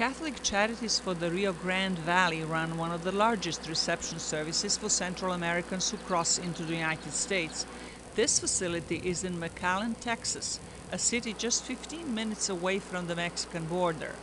Catholic Charities for the Rio Grande Valley run one of the largest reception services for Central Americans who cross into the United States. This facility is in McAllen, Texas, a city just 15 minutes away from the Mexican border.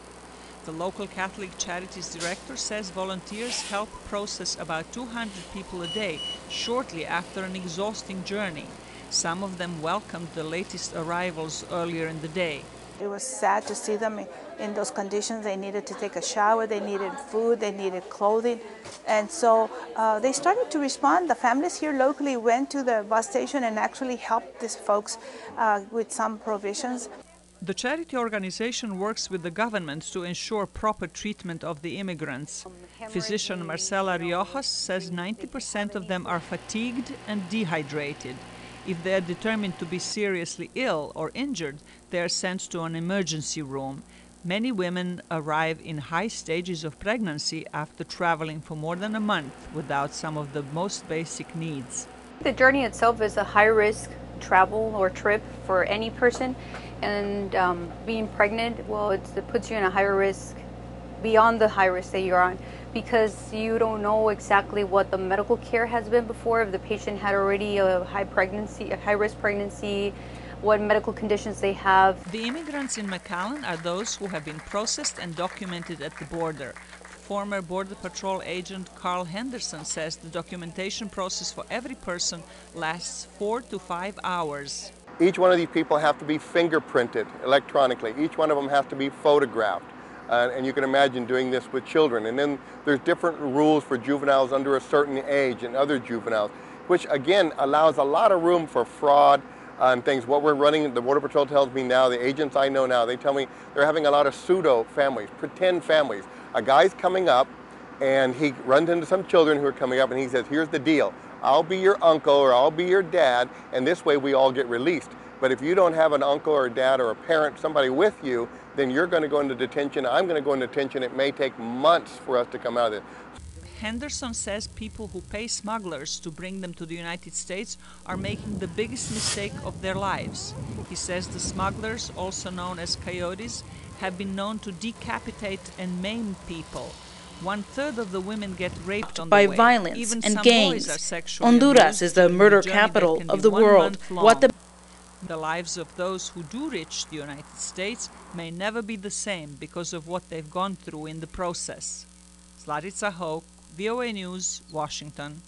The local Catholic Charities director says volunteers help process about 200 people a day shortly after an exhausting journey. Some of them welcomed the latest arrivals earlier in the day. It was sad to see them in those conditions. They needed to take a shower, they needed food, they needed clothing. And so they started to respond. The families here locally went to the bus station and actually helped these folks with some provisions. The charity organization works with the government to ensure proper treatment of the immigrants. Physician Marcela Riojas says 90% of them are fatigued and dehydrated. If they are determined to be seriously ill or injured, they are sent to an emergency room. Many women arrive in high stages of pregnancy after traveling for more than a month without some of the most basic needs. The journey itself is a high-risk travel or trip for any person, and being pregnant, well, it puts you in a higher risk beyond the high risk that you're on, because you don't know exactly what the medical care has been before, if the patient had already a high-risk pregnancy, what medical conditions they have. The immigrants in McAllen are those who have been processed and documented at the border. Former Border Patrol agent Carl Henderson says the documentation process for every person lasts 4 to 5 hours. Each one of these people have to be fingerprinted electronically. Each one of them has to be photographed. And you can imagine doing this with children. And then there's different rules for juveniles under a certain age and other juveniles, which again allows a lot of room for fraud and things. What we're running, the Border Patrol tells me now, the agents I know now, they tell me they're having a lot of pseudo families, pretend families. A guy's coming up and he runs into some children who are coming up and he says, here's the deal. I'll be your uncle or I'll be your dad, and this way we all get released. But if you don't have an uncle or a dad or a parent, somebody with you, then you're going to go into detention. I'm going to go into detention. It may take months for us to come out of this. Henderson says people who pay smugglers to bring them to the United States are making the biggest mistake of their lives. He says the smugglers, also known as coyotes, have been known to decapitate and maim people. 1/3 of the women get raped on the way. By violence Even and some gangs. boys are sexually Honduras abused is the during murder journey that capital can of be the 1 world. month long. The lives of those who do reach the United States may never be the same because of what they've gone through in the process. Zlatica Hoke, VOA News, Washington.